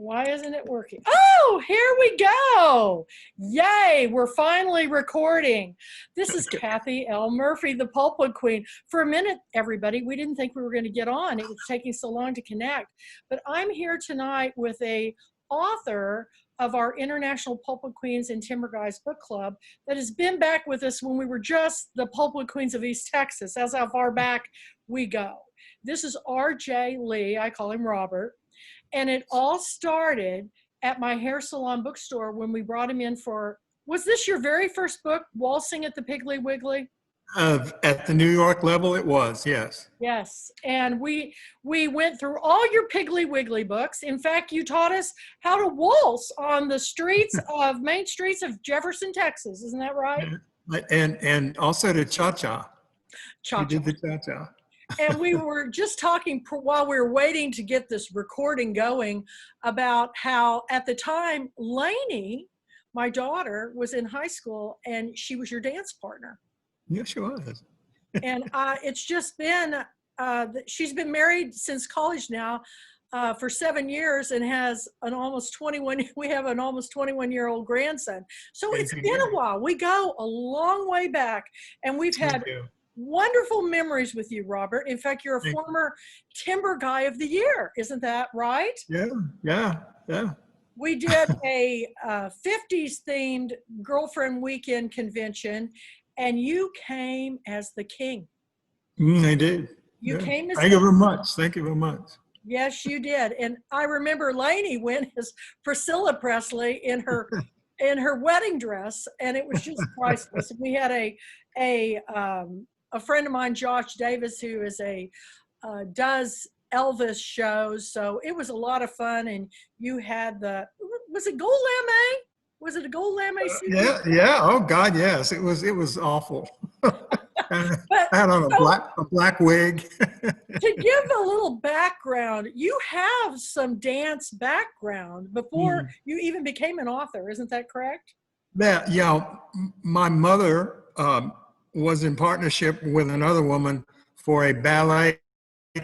Why isn't it working? Oh, here we go. Yay, we're finally recording. This is Kathy L. Murphy, the Pulpwood Queen. For a minute, everybody, we didn't think we were going to get on. It was taking so long to connect. But I'm here tonight with a author of our International Pulpwood Queens and Timber Guys book club that has been back with us when we were just the Pulpwood Queens of East Texas. That's how far back we go. This is R.J. Lee. I call him Robert. And it all started at my hair salon bookstore when we brought him in for, was this your very first book, Waltzing at the Piggly Wiggly? At the New York level, it was, yes. Yes, and we went through all your Piggly Wiggly books. In fact, you taught us how to waltz on the streets of, main streets of Jefferson, Texas. Isn't that right? And also to cha-cha. Cha-cha. You did the cha-cha. And we were just talking while we were waiting to get this recording going about how at the time Lainey, my daughter, was in high school and she was your dance partner. Yes, she was. And it's just been, she's been married since college now for 7 years and has an almost 21, we have an almost 21-year-old grandson. So it's been a while. We go a long way back and we've had wonderful memories with you, Robert. In fact, you're a former Timber Guy of the Year. Isn't that right? Yeah. We did a 50s themed girlfriend weekend convention and you came as the king. I did. You came as Thank you very much. Thank you very much. Yes, you did. And I remember Lainey went as Priscilla Presley in her wedding dress, and it was just priceless. We had a friend of mine, Josh Davis, who is does Elvis shows, so it was a lot of fun. And you had was it gold lame? Was it a gold lame suit? Yeah. Oh God, yes. It was awful. I had on a black wig. To give a little background, you have some dance background before you even became an author. Isn't that correct? Yeah. My mother was in partnership with another woman for a ballet,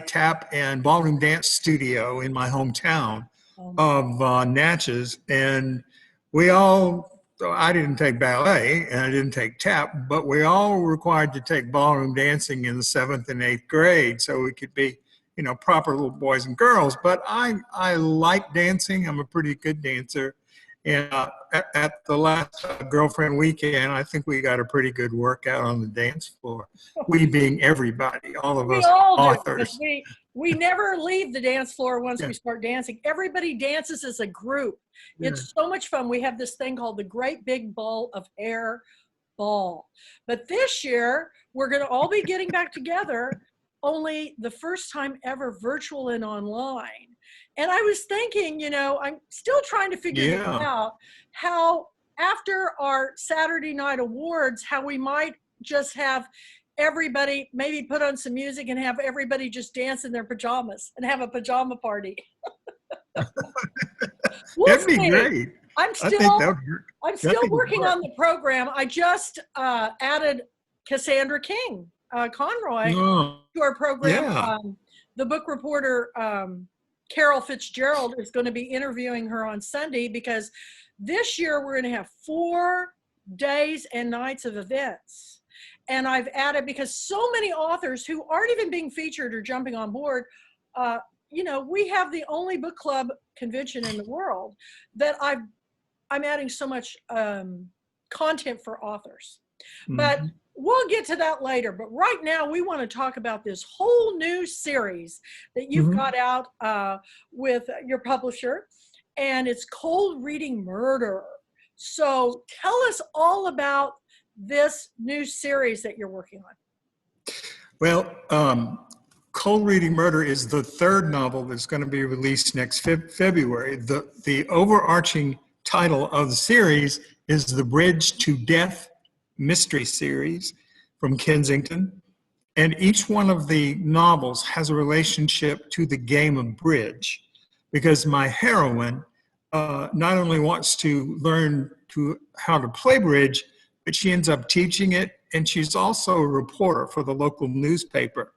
tap, and ballroom dance studio in my hometown of Natchez. And I didn't take ballet and I didn't take tap, but we all were required to take ballroom dancing in the 7th and 8th grade so we could be, proper little boys and girls. But I like dancing. I'm a pretty good dancer. And at the last girlfriend weekend, I think we got a pretty good workout on the dance floor. We being everybody, all of us authors. We never leave the dance floor once we start dancing. Everybody dances as a group. It's so much fun. We have this thing called the Great Big Ball of Hair Ball. But this year, we're going to all be getting back together, only the first time ever virtual and online. And I was thinking, I'm still trying to figure this out, how after our Saturday night awards, how we might just have everybody maybe put on some music and have everybody just dance in their pajamas and have a pajama party. That'd be great. I'm still working on the program. I just added Cassandra King Conroy to our program. The book reporter, Carol Fitzgerald, is going to be interviewing her on Sunday because this year we're going to have 4 days and nights of events. And I've added, because so many authors who aren't even being featured or jumping on board, we have the only book club convention in the world that I'm adding so much content for authors. But we'll get to that later. But right now, we want to talk about this whole new series that you've got out with your publisher, and it's Cold Reading Murder. So tell us all about this new series that you're working on. Well, Cold Reading Murder is the 3rd novel that's going to be released next February. The overarching title of the series is The Bridge to Death Mystery Series from Kensington. And each one of the novels has a relationship to the game of bridge, because my heroine not only wants to learn how to play bridge, but she ends up teaching it, and she's also a reporter for the local newspaper.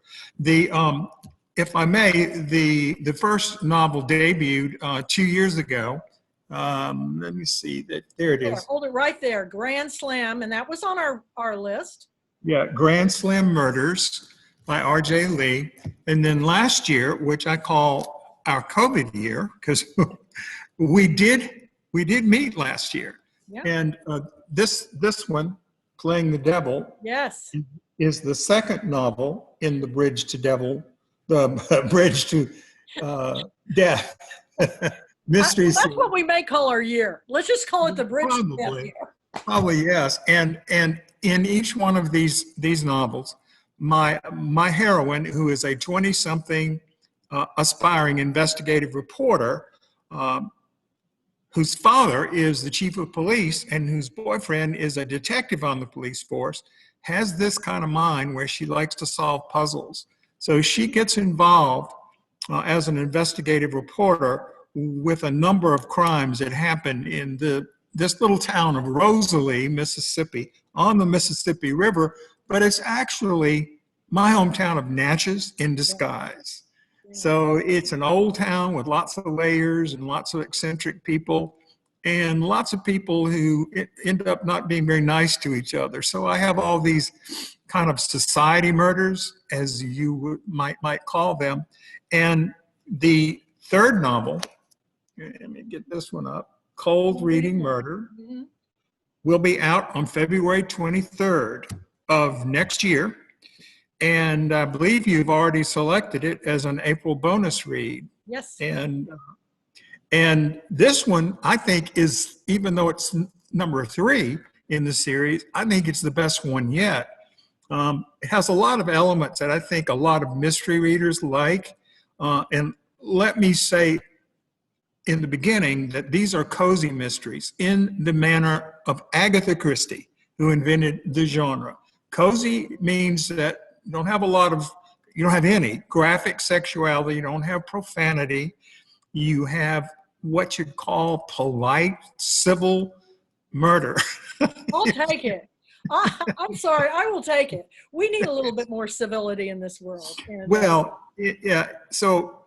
if I may, the first novel debuted 2 years ago. Let me see that. There it is. Hold it right there. Grand Slam, and that was on our list. Yeah, Grand Slam Murders by R.J. Lee. And then last year, which I call our COVID year, because we did meet last year. Yeah. And this one, Playing the Devil, yes, is the second novel in the Bridge to Devil, the Bridge to Death mystery that's series. what we may call our year. Let's just call it the Bridge to Death year. Probably, yes. And in each one of these novels, my heroine, who is a 20-something aspiring investigative reporter, whose father is the chief of police and whose boyfriend is a detective on the police force, has this kind of mind where she likes to solve puzzles. So she gets involved as an investigative reporter with a number of crimes that happen in this little town of Rosalie, Mississippi, on the Mississippi River, but it's actually my hometown of Natchez in disguise. So it's an old town with lots of layers and lots of eccentric people and lots of people who end up not being very nice to each other. So I have all these kind of society murders, as you might call them. And the third novel, let me get this one up, Cold Reading Murder, will be out on February 23rd of next year. And I believe you've already selected it as an April bonus read. Yes. And this one, I think, is, even though it's number 3 in the series, I think it's the best one yet. It has a lot of elements that I think a lot of mystery readers like. And let me say in the beginning that these are cozy mysteries in the manner of Agatha Christie, who invented the genre. Cozy means that you don't have any graphic sexuality, you don't have profanity, you have what you'd call polite, civil murder. I'll take it. I'm sorry, I will take it. We need a little bit more civility in this world. Well, yeah, so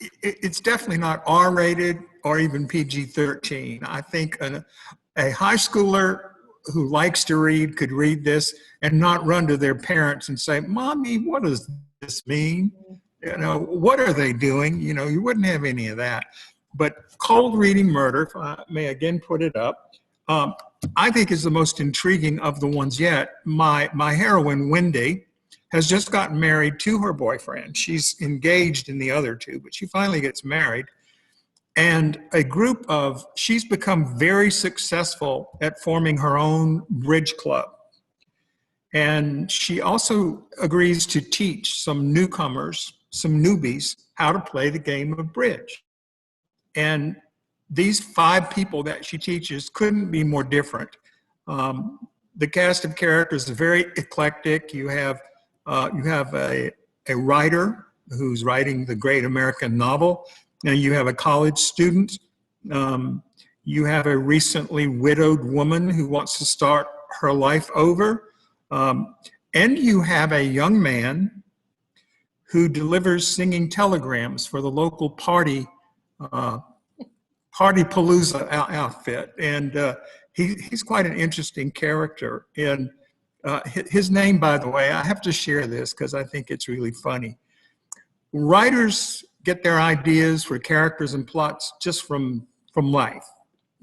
it's definitely not R-rated or even PG-13. I think a high schooler who likes to read could read this and not run to their parents and say, "Mommy, what does this mean? You know, what are they doing?" You know, you wouldn't have any of that. But Cold Reading Murder, if I may again put it up, I think is the most intriguing of the ones yet. My heroine, Wendy, has just gotten married to her boyfriend. She's engaged in the other two, but she finally gets married. And she's become very successful at forming her own bridge club. And she also agrees to teach some newcomers, some newbies, how to play the game of bridge. And these 5 people that she teaches couldn't be more different. The cast of characters is very eclectic. You have a writer who's writing the great American novel. Now you have a college student. You have a recently widowed woman who wants to start her life over. And you have a young man who delivers telegrams for the local party palooza outfit. And he's quite an interesting character. And his name, by the way, I have to share this because I think it's really funny. Writers get their ideas for characters and plots just from life.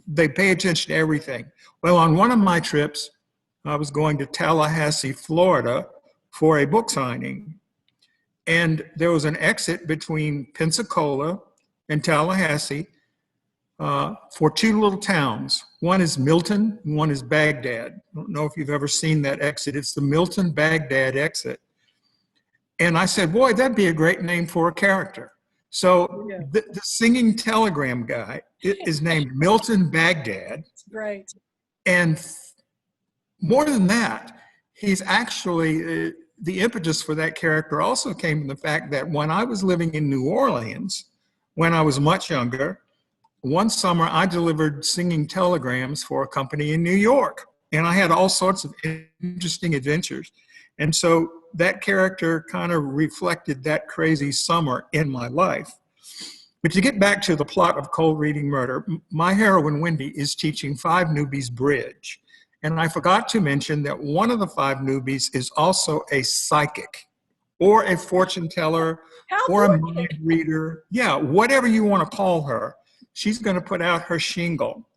They pay attention to everything. Well, on one of my trips, I was going to Tallahassee, Florida for a book signing. And there was an exit between Pensacola and Tallahassee for 2 little towns. One is Milton, one is Baghdad. I don't know if you've ever seen that exit. It's the Milton-Baghdad exit. And I said, boy, that'd be a great name for a character. So the singing telegram guy is named Milton Baghdad. That's great. And more than that, he's actually, the impetus for that character also came from the fact that when I was living in New Orleans, when I was much younger, one summer I delivered singing telegrams for a company in New York. And I had all sorts of interesting adventures. And so that character kind of reflected that crazy summer in my life. But to get back to the plot of Cold Reading Murder, my heroine, Wendy, is teaching 5 newbies bridge. And I forgot to mention that one of the 5 newbies is also a psychic or a fortune teller or a mind reader. Yeah, whatever you want to call her. She's going to put out her shingle.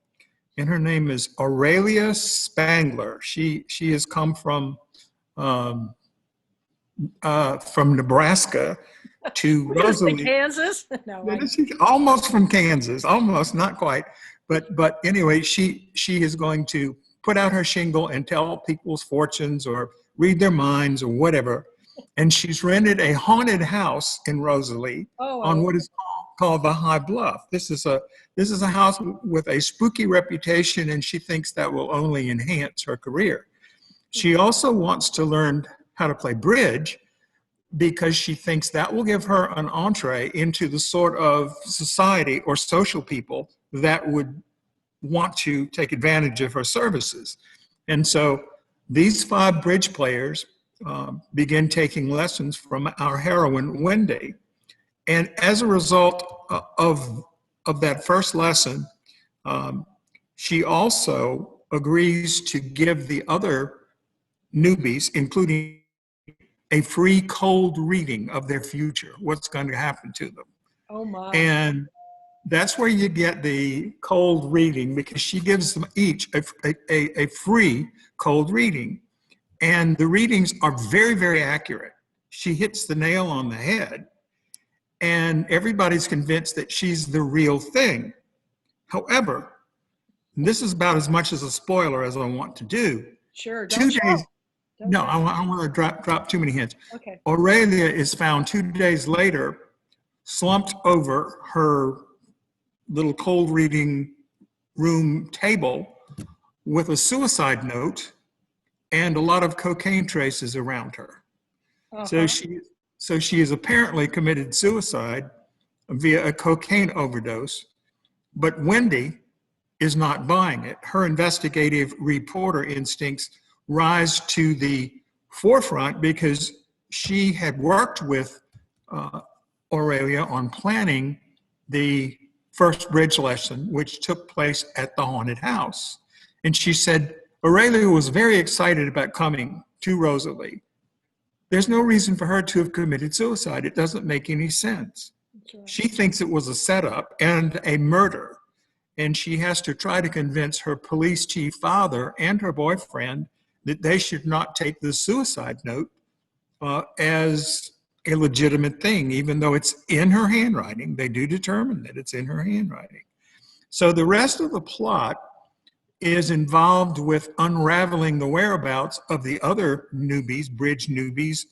And her name is Aurelia Spangler. She has come from Nebraska to Rosalie. Kansas? No, almost from Kansas, almost, not quite. But anyway, she is going to put out her shingle and tell people's fortunes or read their minds or whatever. And she's rented a haunted house in Rosalie on what is called the High Bluff. This is a house with a spooky reputation, and she thinks that will only enhance her career. She also wants to learn how to play bridge because she thinks that will give her an entree into the sort of society or social people that would want to take advantage of her services. And so these 5 bridge players begin taking lessons from our heroine, Wendy. And as a result of that first lesson, she also agrees to give the other newbies, including a free cold reading of their future, what's going to happen to them. Oh my. And that's where you get the cold reading, because she gives them each a free cold reading. And the readings are very, very accurate. She hits the nail on the head, and everybody's convinced that she's the real thing. However, and this is about as much as a spoiler as I want to do. Sure. 2 days. No, I want to drop too many hints. Okay. Aurelia is found 2 days later, slumped over her little cold reading room table with a suicide note and a lot of cocaine traces around her. So she has apparently committed suicide via a cocaine overdose, but Wendy is not buying it. Her investigative reporter instincts rise to the forefront because she had worked with Aurelia on planning the first bridge lesson, which took place at the haunted house. And she said Aurelia was very excited about coming to Rosalie. There's no reason for her to have committed suicide. It doesn't make any sense. Right. She thinks it was a setup and a murder. And she has to try to convince her police chief father and her boyfriend that they should not take the suicide note as a legitimate thing, even though it's in her handwriting. They do determine that it's in her handwriting. So the rest of the plot is involved with unraveling the whereabouts of the other newbies, bridge newbies.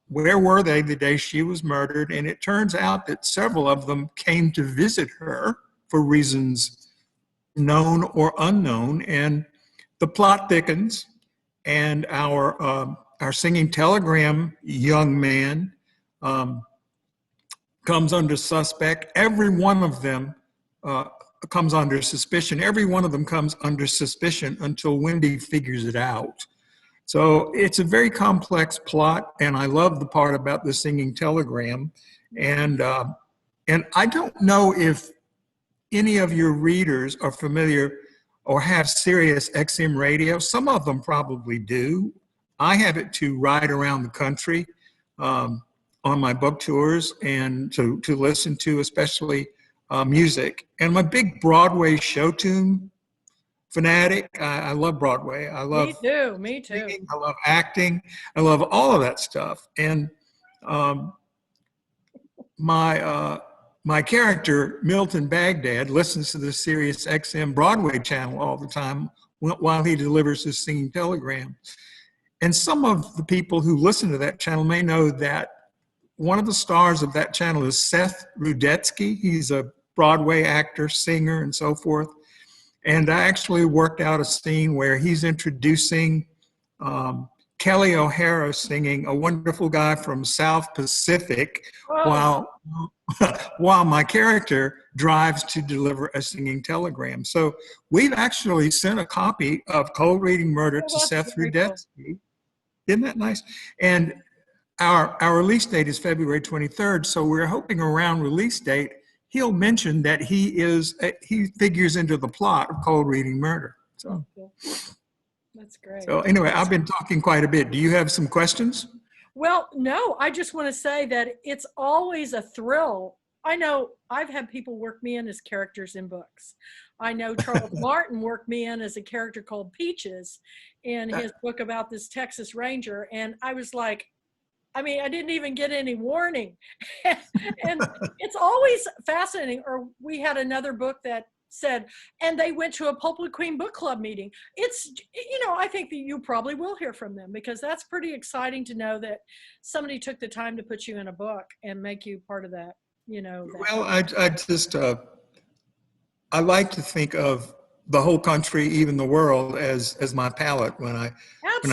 Where were they the day she was murdered? And it turns out that several of them came to visit her for reasons known or unknown. And the plot thickens, and our singing telegram young man comes under suspect. Every one of them comes under suspicion. Every one of them comes under suspicion until Wendy figures it out. So it's a very complex plot, and I love the part about the singing telegram. And I don't know if any of your readers are familiar or have Sirius XM radio. Some of them probably do. I have it to ride around the country on my book tours and to listen to, especially music. And I'm a big Broadway show tune fanatic. I love Broadway. I love me too. Singing. I love acting. I love all of that stuff. And my character, Milton Baghdad, listens to the Sirius XM Broadway channel all the time while he delivers his singing telegram. And some of the people who listen to that channel may know that one of the stars of that channel is Seth Rudetsky. He's a Broadway actor, singer, and so forth. And I actually worked out a scene where he's introducing Kelly O'Hara singing "A Wonderful Guy from South Pacific" while my character drives to deliver a singing telegram. So we've actually sent a copy of Cold Reading Murder to Seth Rudetsky. Cool. Isn't that nice? And our release date is February 23rd, so we're hoping around release date he'll mention that he figures into the plot of Cold Reading Murder. So that's great. So anyway, I've been talking quite a bit. Do you have some questions? Well, no, I just want to say that it's always a thrill. I know I've had people work me in as characters in books. I know Charles Martin worked me in as a character called Peaches in his book about this Texas Ranger. And I was like, I mean, I didn't even get any warning. And it's always fascinating. Or we had another book that said, and they went to a Pulpwood Queen book club meeting. It's, I think that you probably will hear from them, because that's pretty exciting to know that somebody took the time to put you in a book and make you part of that, Well, I like to think of the whole country, even the world, as my palette when I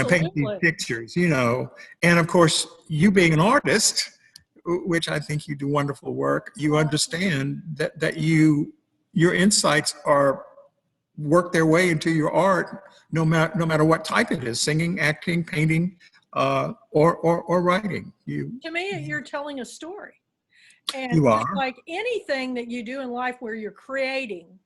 paint these pictures, and of course, you being an artist, which I think you do wonderful work, you understand that your insights work their way into your art, no matter what type it is: singing, acting, painting, or writing. To me, you're telling a story, and you are. Like anything that you do in life where you're creating,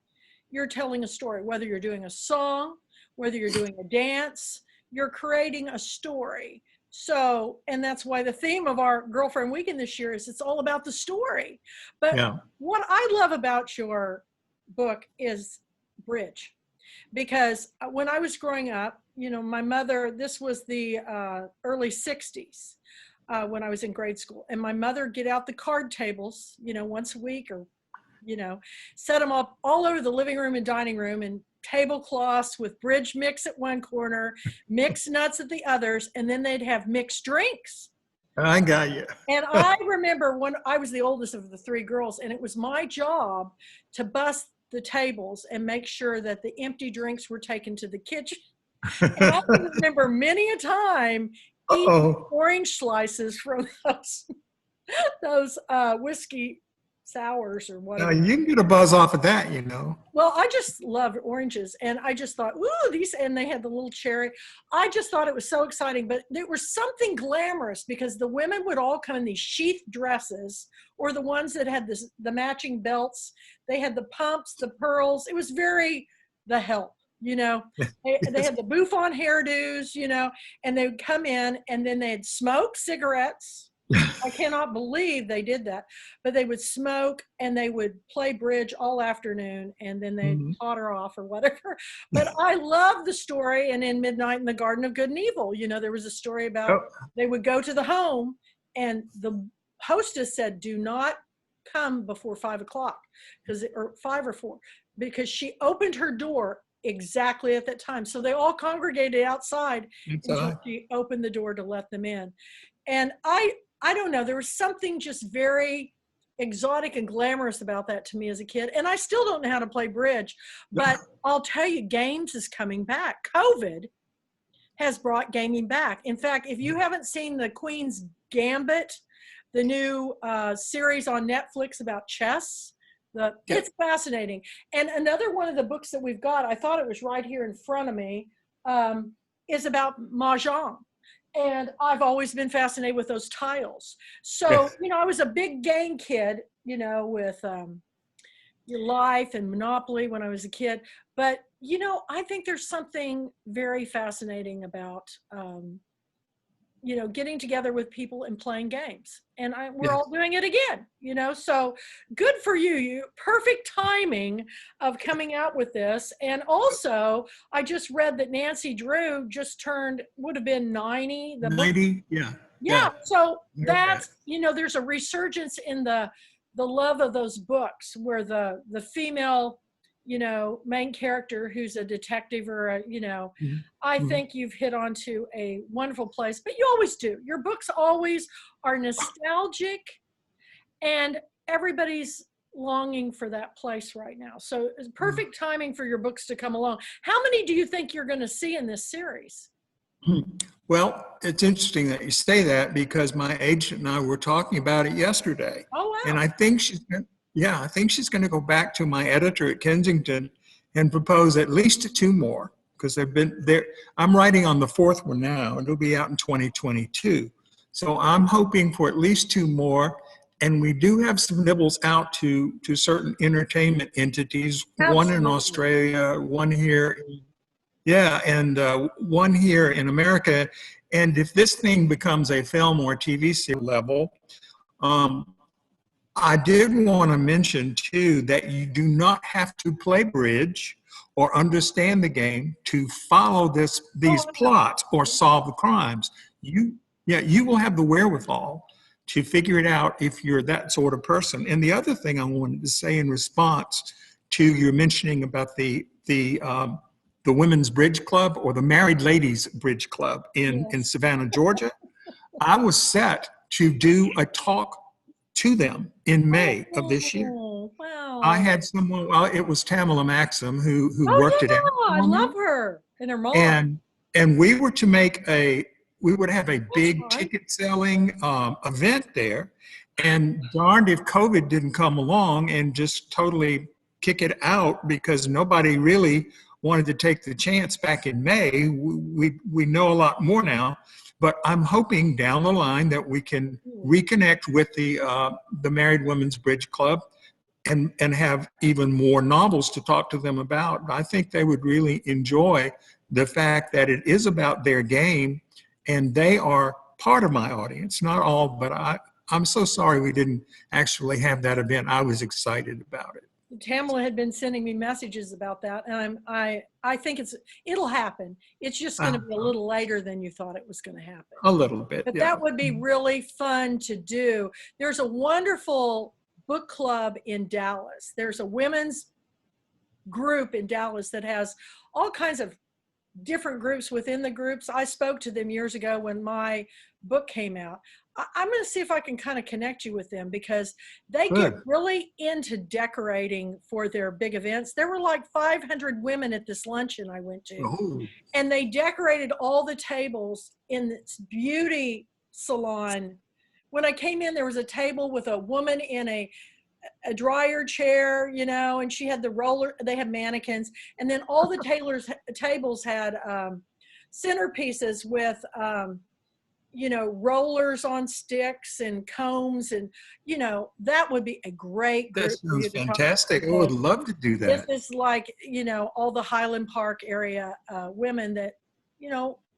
you're telling a story. Whether you're doing a song, whether you're doing a dance, you're creating a story. So, and that's why the theme of our Girlfriend Weekend this year is it's all about the story. But what I love about your book is bridge, because when I was growing up, my mother, this was the early 60s when I was in grade school, and my mother get out the card tables, once a week, or set them up all over the living room and dining room, and tablecloths with bridge mix at one corner, mixed nuts at the others, and then they'd have mixed drinks. I got you. And I remember when I was the oldest of the three girls, and it was my job to bust the tables and make sure that the empty drinks were taken to the kitchen. And I remember many a time eating orange slices from those whiskey sours or whatever. You can get a buzz off of that, Well, I just loved oranges, and I just thought, ooh, these, and they had the little cherry. I just thought it was so exciting, but there was something glamorous because the women would all come in these sheath dresses, or the ones that had the matching belts. They had the pumps, the pearls. It was very The Help, They had the bouffant hairdos, and they would come in, and then they'd smoke cigarettes. I cannot believe they did that, but they would smoke and they would play bridge all afternoon, and then they'd potter off or whatever. But I love the story. And in Midnight in the Garden of Good and Evil, there was a story about they would go to the home, and the hostess said, do not come before 5 o'clock, or 5 or 4, because she opened her door exactly at that time. So they all congregated outside until she opened the door to let them in. And I don't know, there was something just very exotic and glamorous about that to me as a kid. And I still don't know how to play bridge, but I'll tell you, games is coming back. COVID has brought gaming back. In fact, if you haven't seen the Queen's Gambit, the new series on Netflix about chess, it's fascinating. And another one of the books that we've got, I thought it was right here in front of me, is about Mahjong. And I've always been fascinated with those tiles. So, I was a big game kid, with Your Life and Monopoly when I was a kid. But, I think there's something very fascinating about, getting together with people and playing games. And we're all doing it again, so good for you. Perfect timing of coming out with this. And also, I just read that Nancy Drew just would have been 90. 90, yeah. So that's, there's a resurgence in the love of those books where the female, main character who's a detective or I think you've hit onto a wonderful place, but you always do. Your books always are nostalgic, and everybody's longing for that place right now. So it's perfect timing for your books to come along. How many do you think you're going to see in this series? Well, it's interesting that you say that, because my agent and I were talking about it yesterday. Oh, wow. And I think she's going to go back to my editor at Kensington and propose at least 2 more. because they've been there. I'm writing on the fourth one now, and it'll be out in 2022. So I'm hoping for at least 2 more. And we do have some nibbles out to certain entertainment entities, one in Absolutely. Australia, one here. Yeah, and one here in America. And if this thing becomes a film or TV series level, I did want to mention too that you do not have to play bridge or understand the game to follow these plots or solve the crimes. You will have the wherewithal to figure it out if you're that sort of person. And the other thing I wanted to say in response to your mentioning about the Women's Bridge Club or the Married Ladies Bridge Club in Savannah, Georgia, I was set to do a talk to them in May of this year. Wow. I had someone, well, it was Tamala Maxim who worked it out. I love her and her mom. And we were to make we would have a big ticket selling event there. And darned if COVID didn't come along and just totally kick it out because nobody really wanted to take the chance back in May. We know a lot more now. But I'm hoping down the line that we can reconnect with the Married Women's Bridge Club and have even more novels to talk to them about. I think they would really enjoy the fact that it is about their game and they are part of my audience. Not all, but I'm so sorry we didn't actually have that event. I was excited about it. Tamala had been sending me messages about that, and I think it'll happen. It's just going to be a little later than you thought it was going to happen. A little bit, but that would be really fun to do. There's a wonderful book club in Dallas. There's a women's group in Dallas that has all kinds of different groups within the groups. I spoke to them years ago when my book came out. I'm going to see if I can kind of connect you with them because they get really into decorating for their big events. There were like 500 women at this luncheon I went to, and they decorated all the tables in this beauty salon. When I came in, there was a table with a woman in a dryer chair, and she had the roller. They had mannequins, and then all the tables had centerpieces with rollers on sticks and combs, and that would be a great group. That sounds fantastic. I would love to do that. This is like all the Highland Park area women that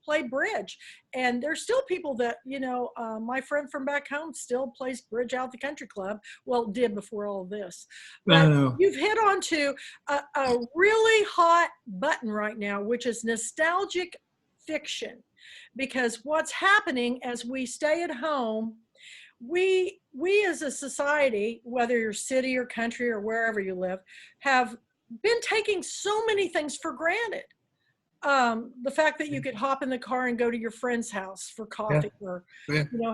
play bridge, and there's still people that my friend from back home still plays bridge out at the country club. Well, did before all of this. But you've hit onto a really hot button right now, which is nostalgic fiction. Because what's happening as we stay at home, we as a society, whether you're city or country or wherever you live, have been taking so many things for granted. The fact that you could hop in the car and go to your friend's house for coffee or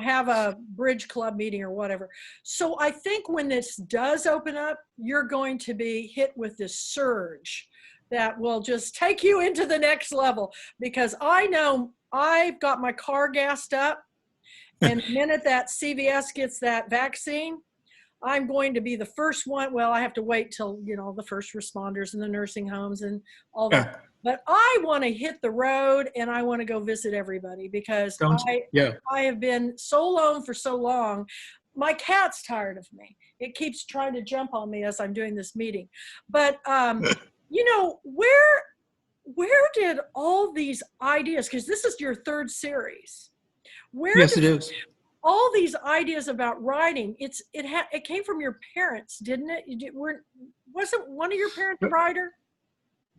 have a bridge club meeting or whatever. So I think when this does open up, you're going to be hit with this surge that will just take you into the next level, because I know I've got my car gassed up, and the minute that CVS gets that vaccine, I'm going to be the first one. Well, I have to wait till, the first responders and the nursing homes and all that. But I want to hit the road and I want to go visit everybody because I have been so alone for so long. My cat's tired of me. It keeps trying to jump on me as I'm doing this meeting. But, where did all these ideas, because this is your third series. Yes, it is. All these ideas about writing, it came from your parents, didn't it? Wasn't one of your parents a writer?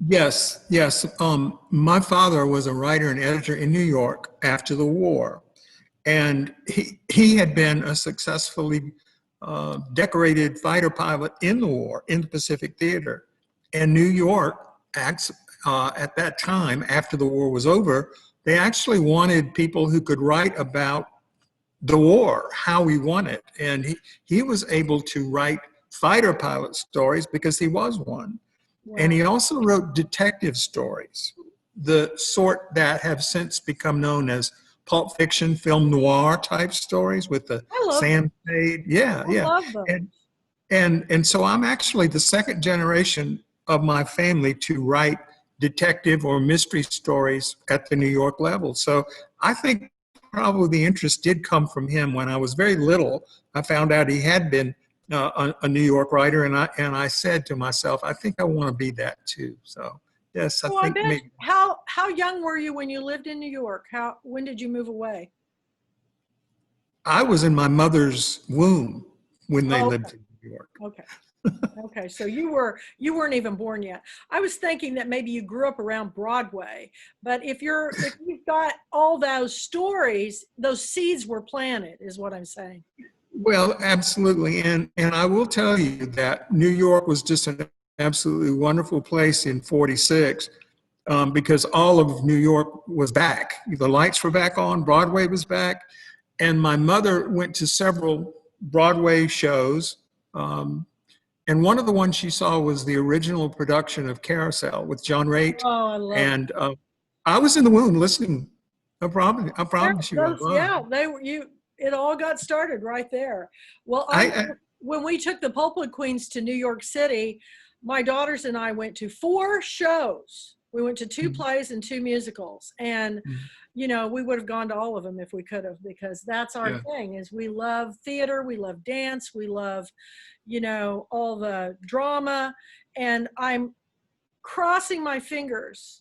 Yes. My father was a writer and editor in New York after the war. And he had been a successfully decorated fighter pilot in the war, in the Pacific Theater. And New York, at that time, after the war was over, they actually wanted people who could write about the war, how we won it. And he was able to write fighter pilot stories because he was one. Wow. And he also wrote detective stories, the sort that have since become known as pulp fiction, film noir type stories with the sand shade. I love them. And so I'm actually the second generation of my family to write detective or mystery stories at the New York level. So I think probably the interest did come from him. When I was very little, I found out he had been a New York writer, and I said to myself, I think I want to be that too. So yes, I Well, I think bet. maybe. How young were you when you lived in New York? When did you move away? I was in my mother's womb when they Oh, lived in New York. okay. Okay, so you weren't even born yet. I was thinking that maybe you grew up around Broadway, but if you've got all those stories, those seeds were planted, is what I'm saying. Well, absolutely. And I will tell you that New York was just an absolutely wonderful place in 46 because all of New York was back. The lights were back on, Broadway was back. And my mother went to several Broadway shows. And one of the ones she saw was the original production of Carousel with John Raitt. Oh, I love it. And I was in the womb listening. I promise you I was. Yeah, they were you. It all got started right there. Well, when we took the Pulpwood Queens to New York City, my daughters and I went to 4 shows. We went to 2 plays and 2 musicals, and we would have gone to all of them if we could have, because that's our thing. Is we love theater, we love dance, we love, all the drama, and I'm crossing my fingers,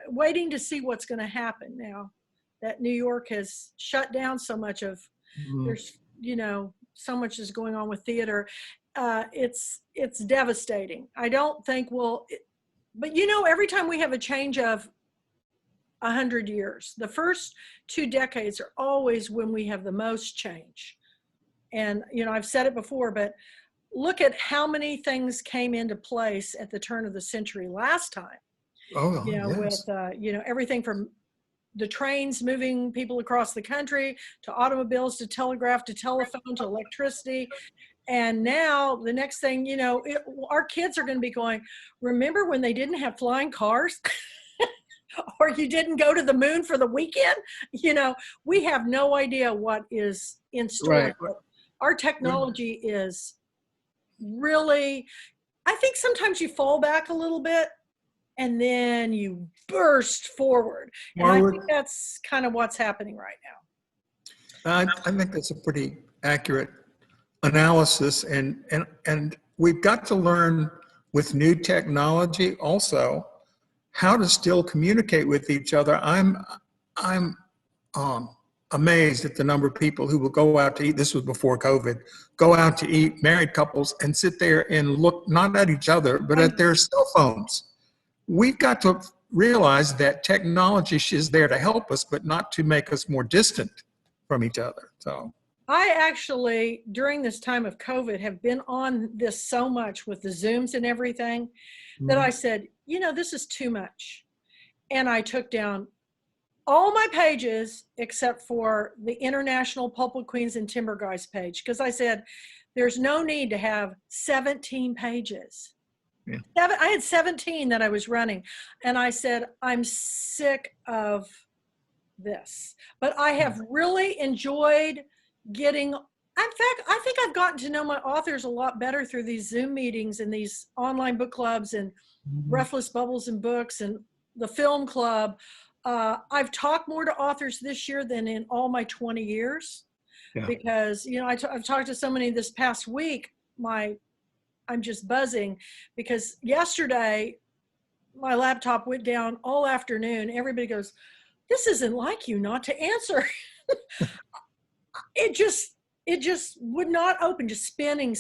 waiting to see what's going to happen now that New York has shut down so much of. There's, so much is going on with theater. It's devastating. I don't think but every time we have a change of 100 years, the first 2 decades are always when we have the most change. And, I've said it before, but look at how many things came into place at the turn of the century last time. Oh, yes. With, everything from the trains moving people across the country, to automobiles, to telegraph, to telephone, to electricity. And now the next thing, our kids are going to be going, remember when they didn't have flying cars? Or you didn't go to the moon for the weekend? We have no idea what is in store. Right. Our technology is really, I think sometimes you fall back a little bit and then you burst forward. And I think that's kind of what's happening right now. I think that's a pretty accurate analysis, and we've got to learn with new technology also how to still communicate with each other. I'm amazed at the number of people who will go out to eat. This was before COVID. Go out to eat, married couples, and sit there and look not at each other but at their cell phones. We've got to realize that technology is there to help us, but not to make us more distant from each other. So I actually, during this time of COVID, have been on this so much with the Zooms and everything that I said, this is too much. And I took down all my pages except for the International Pulpwood Queens and Timber Guys page, because I said, there's no need to have 17 pages. Yeah. I had 17 that I was running, and I said, I'm sick of this. But I have really enjoyed getting, in fact, I think I've gotten to know my authors a lot better through these Zoom meetings and these online book clubs and Breathless Bubbles and Books and the film club. I've talked more to authors this year than in all my 20 years, because, I've talked to so many this past week. I'm just buzzing because yesterday my laptop went down all afternoon. Everybody goes, this isn't like you not to answer. It just would not open, just spinning.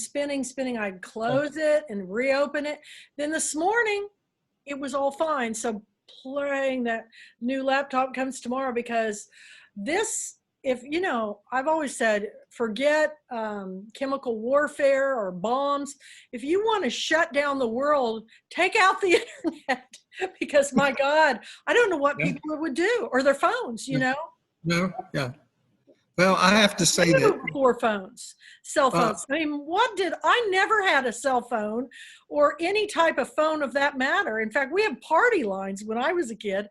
I'd close it and reopen it. Then this morning it was all fine. So praying that new laptop comes tomorrow, because I've always said, forget chemical warfare or bombs. If you want to shut down the world, take out the internet, because my God, I don't know what people would do, or their phones, No, yeah. Well, I have to say that. Poor phones, cell phones. I mean, I never had a cell phone or any type of phone of that matter. In fact, we had party lines when I was a kid.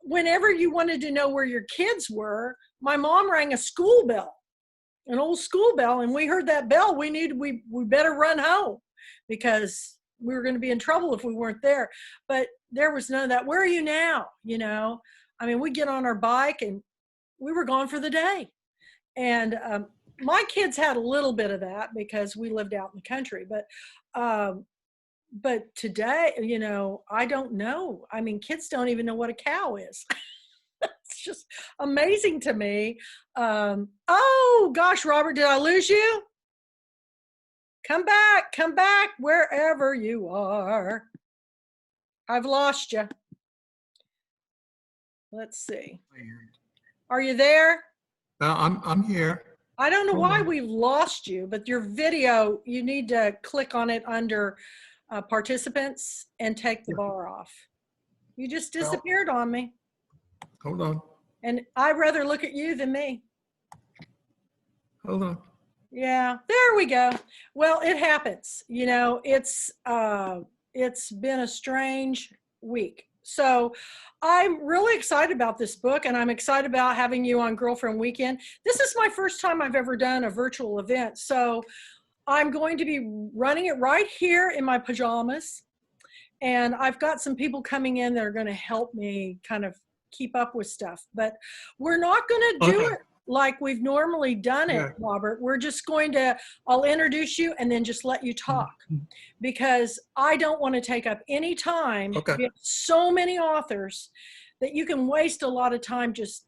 Whenever you wanted to know where your kids were, my mom rang a school bell, an old school bell, and we heard that bell. We better run home, because we were going to be in trouble if we weren't there. But there was none of that. Where are you now? You know, I mean, we get on our bike and we were gone for the day. And my kids had a little bit of that because we lived out in the country. But today, you know, I don't know. I mean, kids don't even know what a cow is. It's just amazing to me. Oh gosh, Robert, did I lose you? Come back, wherever you are. I've lost you. Let's see. Are you there? I'm here. I don't know why we've lost you, but your video, you need to click on it under participants and take the bar off. You just disappeared on me. Hold on. And I'd rather look at you than me. Hold on. Yeah, there we go. Well, it happens. You know, it's been a strange week. So I'm really excited about this book, and I'm excited about having you on Girlfriend Weekend. This is my first time I've ever done a virtual event. So I'm going to be running it right here in my pajamas. And I've got some people coming in that are going to help me kind of keep up with stuff. But we're not going to do it like we've normally done it, Robert. We're just going to, I'll introduce you and then just let you talk, because I don't want to take up any time. We have so many authors that you can waste a lot of time just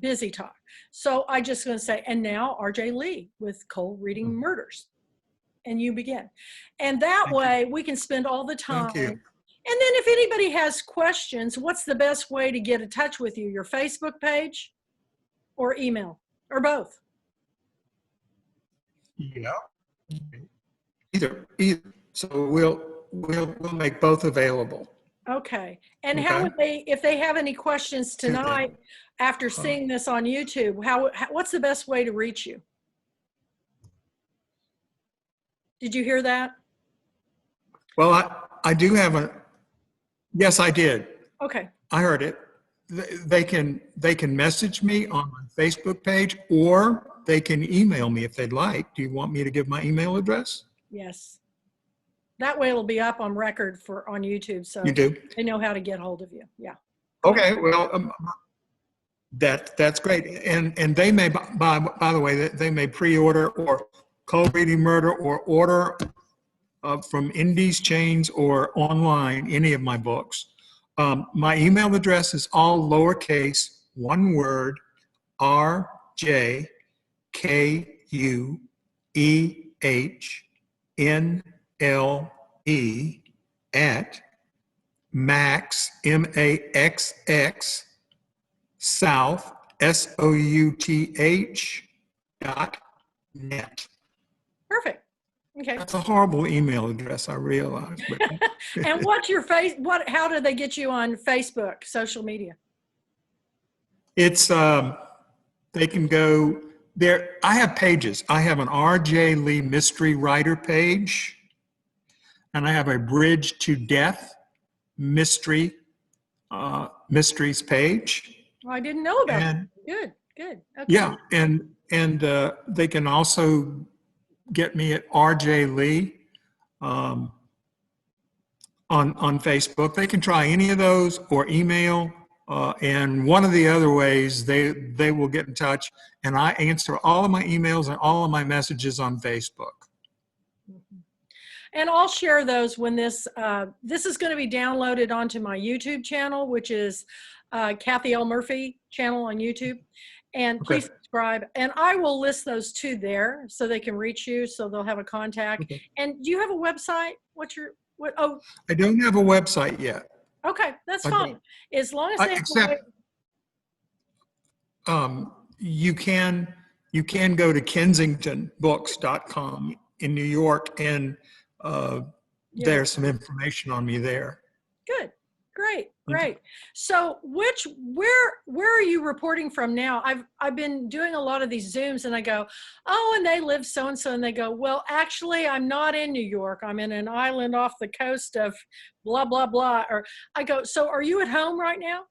busy talk. So I just going to say, and now RJ Lee with Cold Reading Murders. And you begin. And that way we can spend all the time. Thank you. And then if anybody has questions, what's the best way to get in touch with you? Your Facebook page or email or both? Yeah. Either. So we'll make both available. Okay. And how would they, if they have any questions tonight after seeing this on YouTube, what's the best way to reach you? Did you hear that? Well, I do have yes, I did. Okay. I heard it. They can message me on my Facebook page, or they can email me if they'd like. Do you want me to give my email address? Yes. That way it'll be up on record on YouTube, so you do? They know how to get hold of you. Yeah. Okay. Well, that's great. And they may, by the way, they may pre-order or Cold Reading Murder or order from indies, chains, or online, any of my books. My email address is all lowercase, one word, RJKUEHNLE at max, MAXX, south, SOUTH.net. Perfect. Okay. That's a horrible email address, I realize. But and what's your how do they get you on Facebook, social media? It's, they can go there. I have pages. I have an RJ Lee mystery writer page, and I have a Bridge to Death mysteries page. Well, I didn't know about that. Good. Okay. Yeah, and they can also get me at RJ Lee on Facebook. They can try any of those or email, and one of the other ways they will get in touch, and I answer all of my emails and all of my messages on Facebook. And I'll share those when this is going to be downloaded onto my YouTube channel, which is Kathy L. Murphy channel on YouTube. And please subscribe. And I will list those two there so they can reach you, so they'll have a contact. Okay. And do you have a website? Oh, I don't have a website yet. Okay, that's fine. As long as they you can go to kensingtonbooks.com in New York, and there's some information on me there. Good. Great. So where are you reporting from now? I've been doing a lot of these Zooms, and I go, oh, and they live so-and-so, and they go, well, actually, I'm not in New York. I'm in an island off the coast of blah, blah, blah. Or I go, so are you at home right now?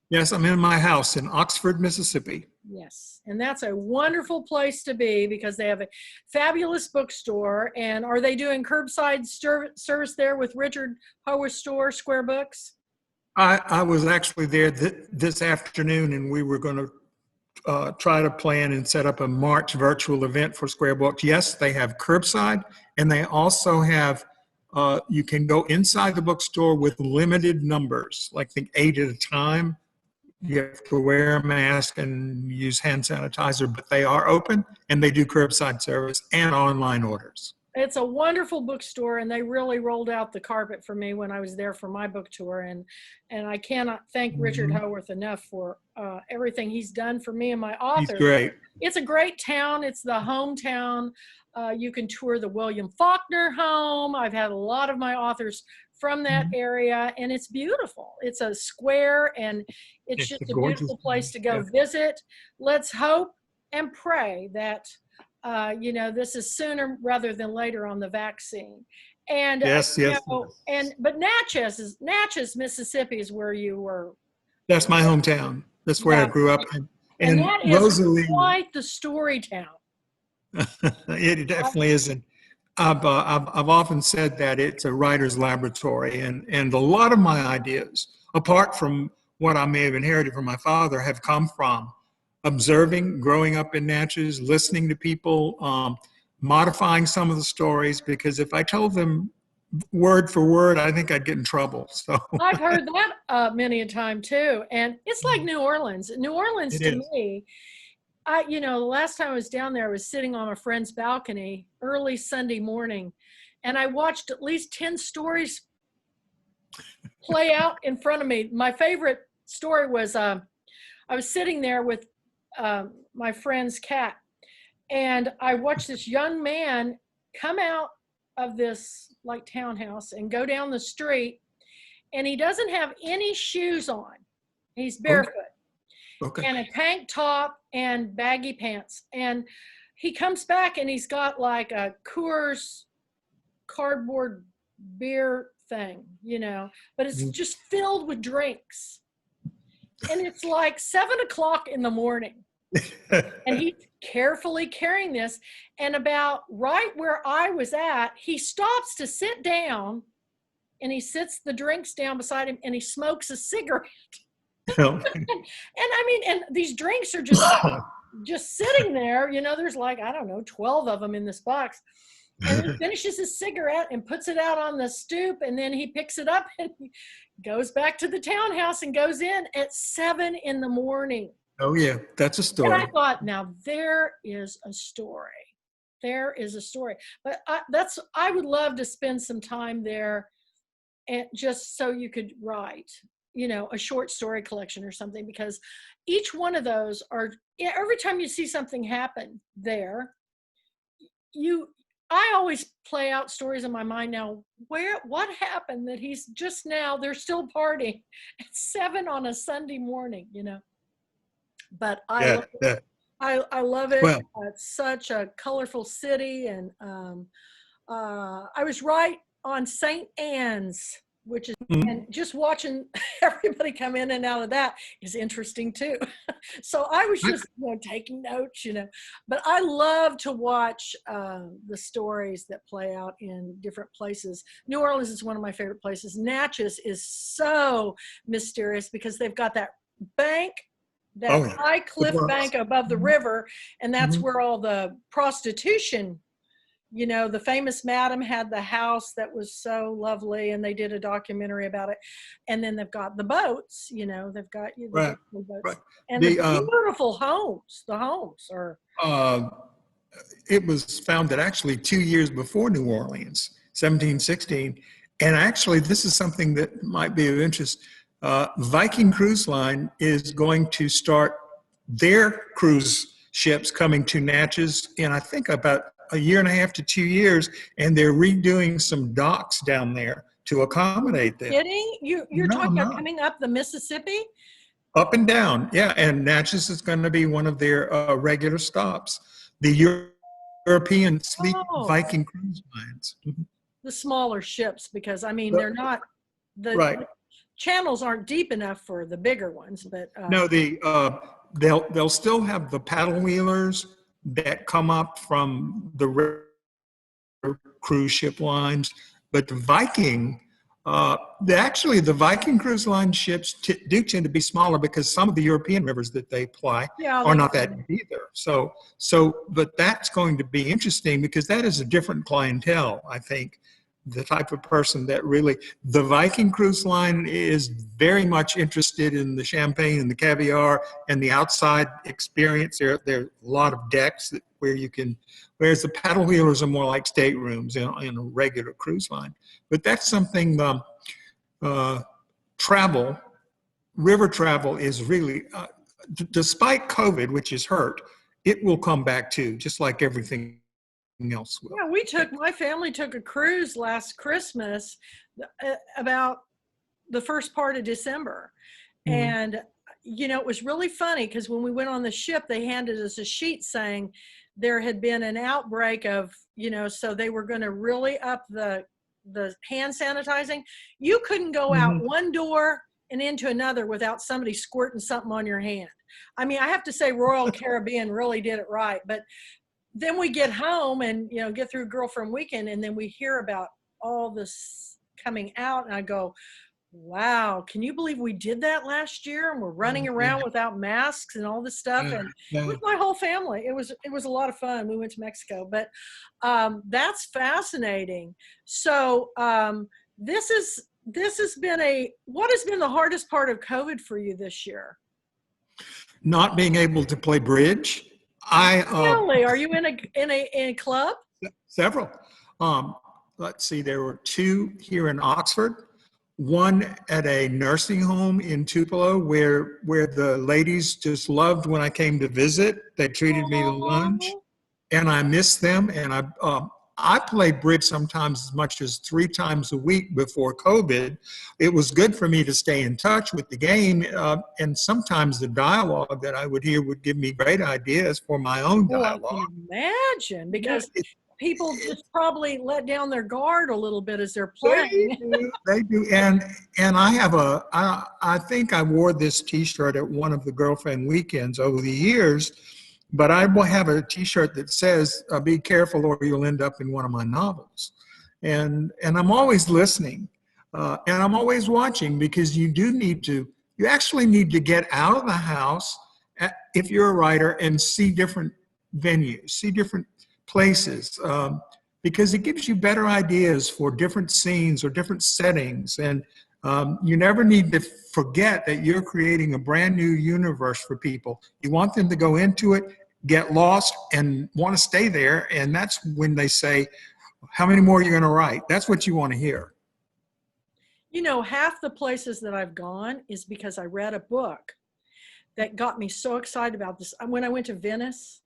Yes, I'm in my house in Oxford, Mississippi. Yes, and that's a wonderful place to be because they have a fabulous bookstore. And are they doing curbside service there with Richard Howarth's store, Square Books? I was actually there this afternoon, and we were going to try to plan and set up a March virtual event for Square Books. Yes, they have curbside, and they also have, you can go inside the bookstore with limited numbers, like I think 8 at a time. You have to wear a mask and use hand sanitizer, but they are open, and they do curbside service and online orders. It's a wonderful bookstore, and they really rolled out the carpet for me when I was there for my book tour. And I cannot thank Richard Howarth enough for everything he's done for me and my authors. He's great. It's a great town. It's the hometown. You can tour the William Faulkner home. I've had a lot of my authors from that area, and it's beautiful. It's a square, and it's just a beautiful place to go visit. Let's hope and pray that this is sooner rather than later on the vaccine. And but Natchez, Mississippi is where you were. That's my hometown. That's where I grew up. And that is quite the story town. It definitely isn't. I've often said that it's a writer's laboratory, and a lot of my ideas, apart from what I may have inherited from my father, have come from observing, growing up in Natchez, listening to people, modifying some of the stories, because if I told them word for word, I think I'd get in trouble. So I've heard that many a time too. And it's like New Orleans. New Orleans to me, the last time I was down there, I was sitting on a friend's balcony early Sunday morning, and I watched at least 10 stories play out in front of me. My favorite story was I was sitting there with my friend's cat, and I watched this young man come out of this like townhouse and go down the street, and he doesn't have any shoes on. He's barefoot. Okay. And a tank top and baggy pants. And he comes back and he's got like a Coors cardboard beer thing, but it's just filled with drinks. And it's like 7 o'clock in the morning. And he's carefully carrying this. And about right where I was at, he stops to sit down, and he sits the drinks down beside him, and he smokes a cigarette. and these drinks are just sitting there, there's like, I don't know, 12 of them in this box. And he finishes his cigarette and puts it out on the stoop, and then he picks it up and he goes back to the townhouse and goes in at 7 in the morning. Oh yeah, that's a story. And I thought, now there is a story. There is a story. But I would love to spend some time there, and just so you could write, a short story collection or something, because each one of those every time you see something happen there, I always play out stories in my mind now. What happened that he's just now, they're still partying at 7 on a Sunday morning, But I love it. Well, it's such a colorful city. And I was right on St. Anne's, which is, and just watching everybody come in and out of that is interesting too. So I was just taking notes, but I love to watch the stories that play out in different places. New Orleans is one of my favorite places. Natchez is so mysterious because they've got that bank, that high cliff bank above the river, and that's where all the prostitution, the famous madam had the house that was so lovely, and they did a documentary about it. And then they've got the boats, they've got the boats. Right. And the beautiful homes. The homes are. It was founded actually 2 years before New Orleans, 1716. And actually, this is something that might be of interest. Viking Cruise Line is going to start their cruise ships coming to Natchez in, I think, about a year and a half to 2 years, and they're redoing some docks down there to accommodate them. Kidding? You're talking about coming up the Mississippi? Up and down, yeah. And Natchez is going to be one of their regular stops. The European sleek Viking cruise lines. The smaller ships, because they're not the channels aren't deep enough for the bigger ones, but no, they'll still have the paddle wheelers that come up from the cruise ship lines, but the Viking, actually the Viking cruise line ships do tend to be smaller because some of the European rivers that they ply are not that deep either. But that's going to be interesting because that is a different clientele, I think. The type of person that really, the Viking cruise line is very much interested in the champagne and the caviar and the outside experience. There are a lot of decks where you can, whereas the paddle wheelers are more like staterooms in a regular cruise line. But that's something, river travel is really, despite COVID, which is hurt, it will come back too, just like everything else will. Yeah, my family took a cruise last Christmas, about the first part of December. Mm-hmm. And, it was really funny because when we went on the ship, they handed us a sheet saying there had been an outbreak of, so they were going to really up the hand sanitizing. You couldn't go out one door and into another without somebody squirting something on your hand. I mean, I have to say Royal Caribbean really did it right, but then we get home and, get through girlfriend weekend, and then we hear about all this coming out, and I go, wow, can you believe we did that last year? And we're running around without masks and all this stuff. And with my whole family, it was a lot of fun. We went to Mexico, but that's fascinating. So this has been what has been the hardest part of COVID for you this year? Not being able to play bridge. Really? Are you in a club? Several. Let's see. There were 2 here in Oxford. One at a nursing home in Tupelo, where the ladies just loved when I came to visit. They treated me to lunch, and I missed them. And I played bridge sometimes as much as 3 times a week before COVID. It was good for me to stay in touch with the game, and sometimes the dialogue that I would hear would give me great ideas for my own dialogue. I can imagine, because people just probably let down their guard a little bit as they're playing. They do. And I have I think I wore this T-shirt at one of the girlfriend weekends over the years. But I will have a T-shirt that says, be careful or you'll end up in one of my novels. And I'm always listening, and I'm always watching, because you actually need to get out of the house if you're a writer and see different venues, see different places, because it gives you better ideas for different scenes or different settings. And you never need to forget that you're creating a brand new universe for people. You want them to go into it, get lost, and want to stay there. And that's when they say, how many more are you going to write? That's what you want to hear. Half the places that I've gone is because I read a book that got me so excited about this. When I went to Venice,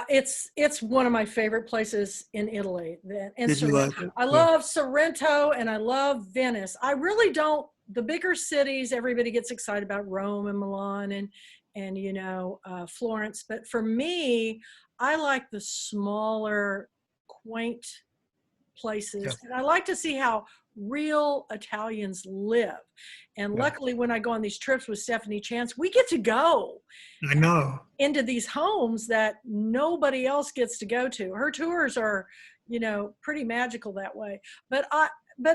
it's one of my favorite places in Italy. Did you like it? I love Sorrento and I love Venice. I really don't. The bigger cities, everybody gets excited about Rome and Milan and Florence. But for me, I like the smaller, quaint places. Yes. And I like to see how real Italians live. And luckily, when I go on these trips with Stephanie Chance, we get to go. I know. Into these homes that nobody else gets to go to. Her tours are, pretty magical that way. But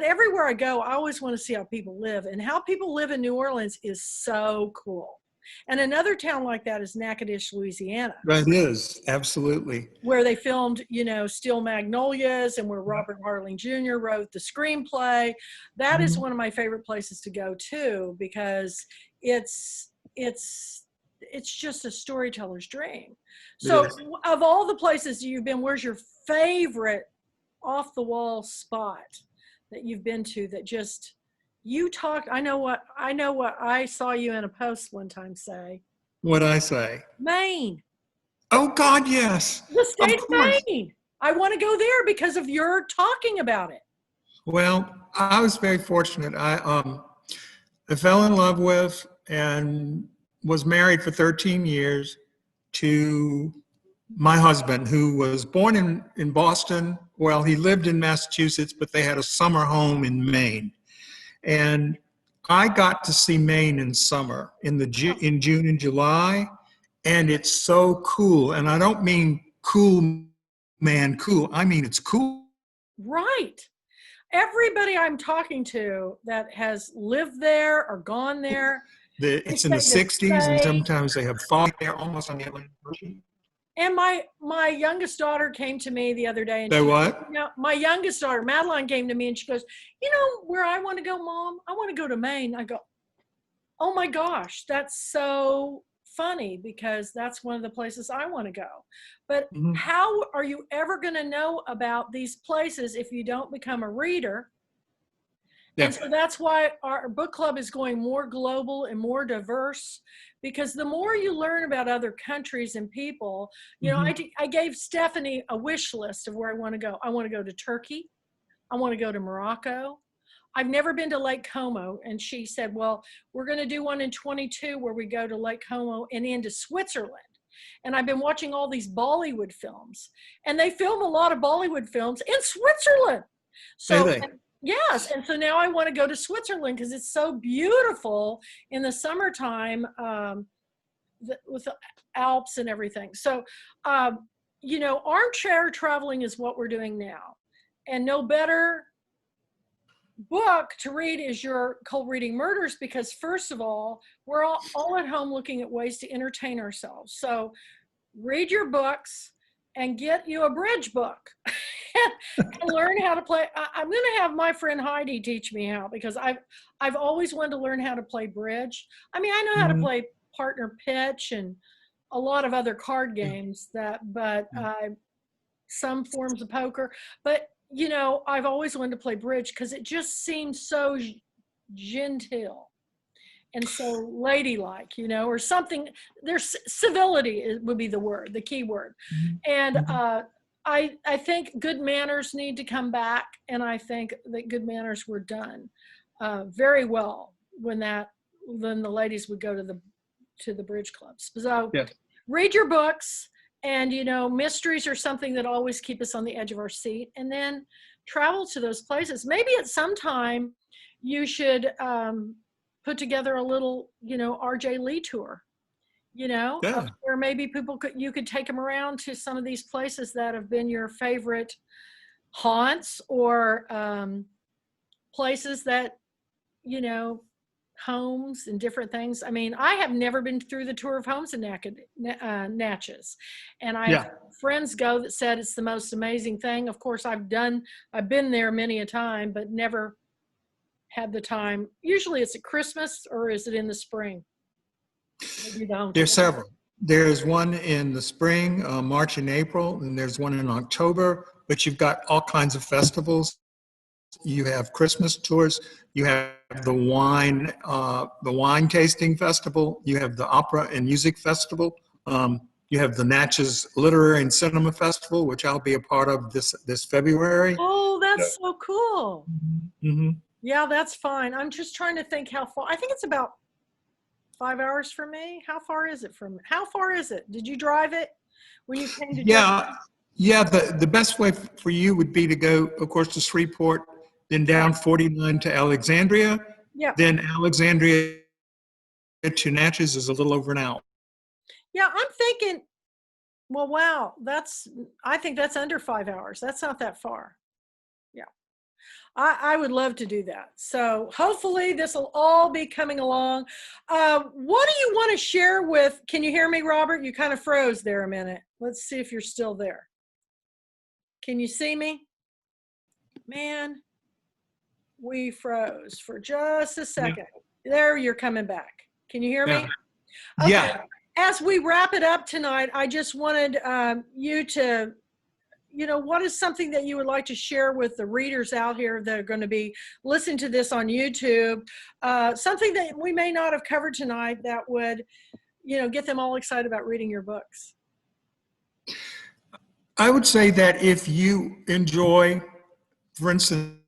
everywhere I go, I always want to see how people live. And how people live in New Orleans is so cool. And another town like that is Natchitoches, Louisiana. That is, absolutely. Where they filmed, Steel Magnolias, and where Robert Harling Jr. wrote the screenplay. That is one of my favorite places to go to, because it's just a storyteller's dream. So of all the places you've been, where's your favorite off the wall spot that you've been to that just, I know what I saw you in a post one time say. What'd I say? Maine. Oh God, yes. The state of Maine. I want to go there because of your talking about it. Well, I was very fortunate. I fell in love with and was married for 13 years to my husband, who was born in Boston. Well, he lived in Massachusetts, but they had a summer home in Maine. And I got to see Maine in summer, in June and July, and it's so cool. And I don't mean cool, man, cool. I mean it's cool. Right. Everybody I'm talking to that has lived there or gone there, It's in the 60s, and sometimes they have fog there almost on the Atlantic Ocean. And my youngest daughter came to me the other day, and my youngest daughter, Madeline, came to me and she goes, you know where I want to go, Mom? I want to go to Maine. I go, oh my gosh, that's so funny, because that's one of the places I want to go. But how are you ever going to know about these places if you don't become a reader? Yeah. And so that's why our book club is going more global and more diverse, because the more you learn about other countries and people, you know, I gave Stephanie a wish list of where I want to go. I want to go to Turkey. I want to go to Morocco. I've never been to Lake Como. And she said, well, we're going to do one in 22 where we go to Lake Como and into Switzerland. And I've been watching all these Bollywood films, and they film a lot of Bollywood films in Switzerland. So yes, and so now I want to go to Switzerland because it's so beautiful in the summertime with the Alps and everything. So, you know, armchair traveling is what we're doing now. And no better book to read is your Cold Reading Murders, because first of all, we're all at home looking at ways to entertain ourselves. So read your books and get you a bridge book and learn how to play. I'm going to have my friend Heidi teach me how, because I've always wanted to learn how to play bridge. I mean, I know how to play partner pitch and a lot of other card games but some forms of poker. But, you know, I've always wanted to play bridge because it just seems so genteel and so ladylike, you know, or something. There's civility would be the key word. And I think good manners need to come back, and I think that good manners were done very well when the ladies would go to the bridge clubs. So read your books, and you know, mysteries are something that always keep us on the edge of our seat, and then travel to those places. Maybe at some time you should put together a little, you know, RJ Lee tour. You know, where maybe you could take them around to some of these places that have been your favorite haunts, or places that, you know, homes and different things. I mean, I have never been through the tour of homes in Natchez, and I have friends go that said it's the most amazing thing. Of course, I've been there many a time, but never had the time. Usually it's at Christmas, or is it in the spring? There's several. There's one in the spring, March and April, and there's one in October, but you've got all kinds of festivals. You have Christmas tours, you have the wine tasting festival, you have the opera and music festival, you have the Natchez Literary and Cinema Festival, which I'll be a part of this February. Oh, that's so cool. Yeah, that's fine. I'm just trying to think how far. I think it's about 5 hours from me. How far is it? Did you drive it when you came to the best way for you would be to go, of course, to Shreveport, then down 49 to Alexandria. Then Alexandria to Natchez is a little over an hour. Yeah, I'm thinking, well, wow, I think that's under 5 hours. That's not that far. I would love to do that. So hopefully this will all be coming along. What do you want to share with, can you hear me, Robert? You kind of froze there a minute. Let's see if you're still there. Can you see me? Man, we froze for just a second. There, you're coming back. Can you hear me? Okay. As we wrap it up tonight, I just wanted you to, you know, what is something that you would like to share with the readers out here that are going to be listening to this on YouTube? Something that we may not have covered tonight that would, you know, get them all excited about reading your books. I would say that if you enjoy, for instance,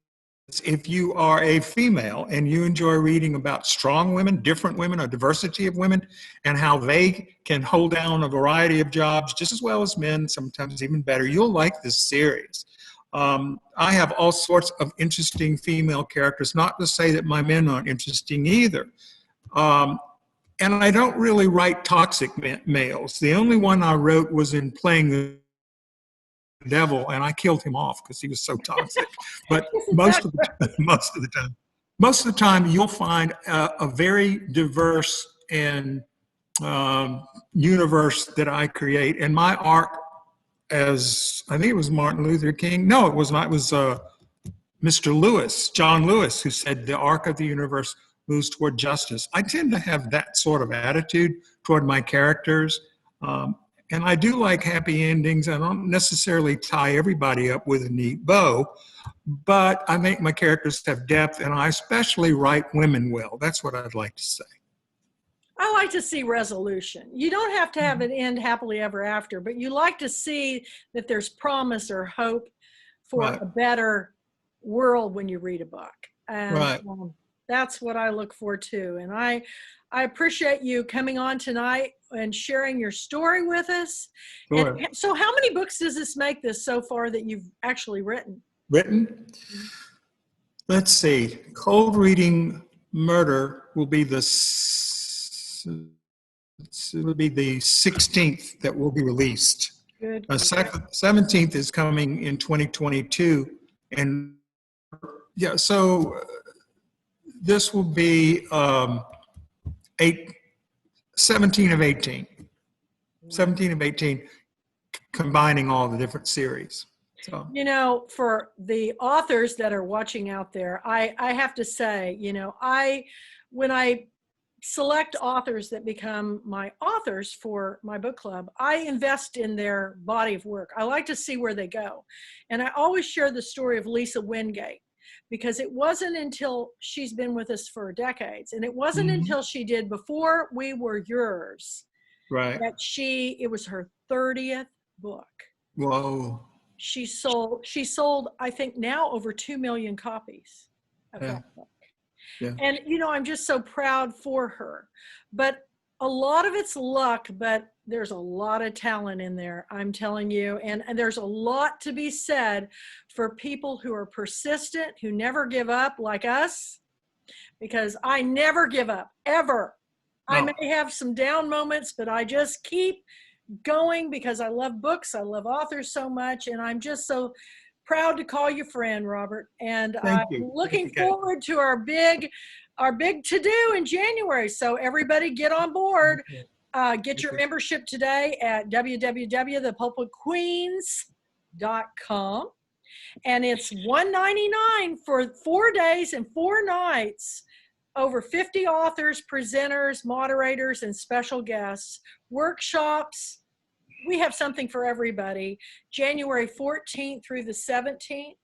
if you are a female and you enjoy reading about strong women, different women, a diversity of women, and how they can hold down a variety of jobs just as well as men, sometimes even better, you'll like this series. I have all sorts of interesting female characters, not to say that my men aren't interesting either. And I don't really write toxic males. The only one I wrote was in Playing the Devil, and I killed him off because he was so toxic. But most of the time, you'll find a very diverse and universe that I create. And my arc, as I think it was Martin Luther King. No, it was not. It was Mr. Lewis, John Lewis, who said the arc of the universe moves toward justice. I tend to have that sort of attitude toward my characters. And I do like happy endings. I don't necessarily tie everybody up with a neat bow, but I make my characters have depth, and I especially write women well. That's what I'd like to say. I like to see resolution. You don't have to have it end happily ever after, but you like to see that there's promise or hope for a better world when you read a book. And that's what I look for too. And I appreciate you coming on tonight and sharing your story with us. Sure. And so how many books does this make this so far that you've actually written? Let's see. Cold Reading Murder will be the 16th that will be released. Good. 17th is coming in 2022. And yeah, so this will be 17 of 18, combining all the different series. So. You know, for the authors that are watching out there, I have to say, you know, when I select authors that become my authors for my book club, I invest in their body of work. I like to see where they go. And I always share the story of Lisa Wingate, because it wasn't until she's been with us for decades, and it wasn't until she did Before We Were Yours, that it was her 30th book. Whoa. She sold, I think now over 2 million copies of that book. Yeah. And, you know, I'm just so proud for her. But a lot of it's luck, but there's a lot of talent in there, I'm telling you. And there's a lot to be said for people who are persistent, who never give up like us, because I never give up, ever. No. I may have some down moments, but I just keep going because I love books. I love authors so much. And I'm just so proud to call you friend, Robert. And I'm looking forward to our big to-do in January. So everybody get on board. Get your membership today at www.thepulpwoodqueens.com. And it's $199 for 4 days and 4 nights. Over 50 authors, presenters, moderators, and special guests, workshops. We have something for everybody. January 14th through the 17th.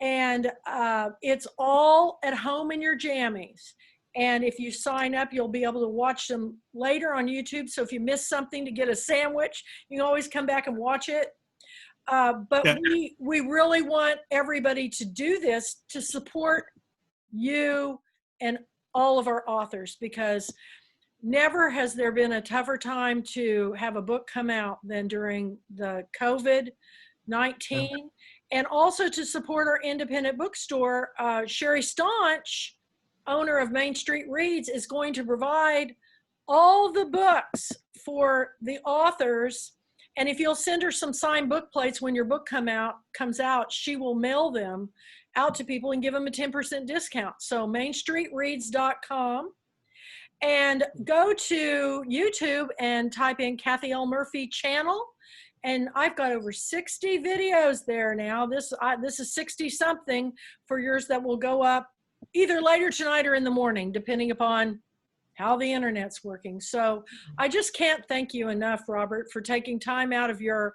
And it's all at home in your jammies. And if you sign up, you'll be able to watch them later on YouTube. So if you miss something to get a sandwich, you can always come back and watch it. But we really want everybody to do this to support you and all of our authors, because never has there been a tougher time to have a book come out than during the COVID-19. And also to support our independent bookstore. Sherry Staunch, owner of Main Street Reads, is going to provide all the books for the authors. And if you'll send her some signed book plates when your book comes out, she will mail them out to people and give them a 10% discount. So mainstreetreads.com, and go to YouTube and type in Kathy L. Murphy channel. And I've got over 60 videos there now. This is 60 something for yours that will go up either later tonight or in the morning, depending upon how the internet's working. So I just can't thank you enough, Robert, for taking time out of your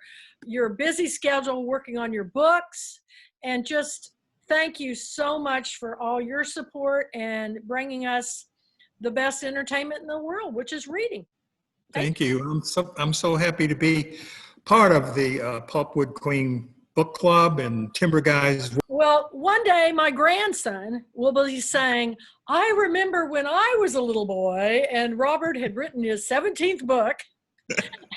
busy schedule, working on your books, and just thank you so much for all your support and bringing us the best entertainment in the world, which is reading. Thank you. I'm so happy to be part of the Pulpwood Queen Book Club and Timber Guys. Well, one day my grandson will be saying, I remember when I was a little boy and Robert had written his 17th book.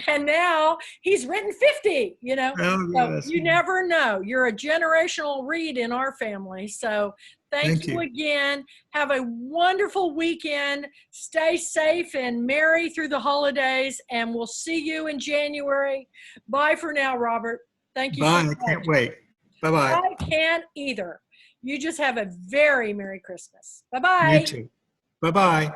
And now he's written 50, you know. Oh, So yes. you never know. You're a generational read in our family. So thank you again. Have a wonderful weekend. Stay safe and merry through the holidays. And we'll see you in January. Bye for now, Robert. Thank you so much. I can't wait. Bye-bye. I can't either. You just have a very Merry Christmas. Bye-bye. You too. Bye-bye.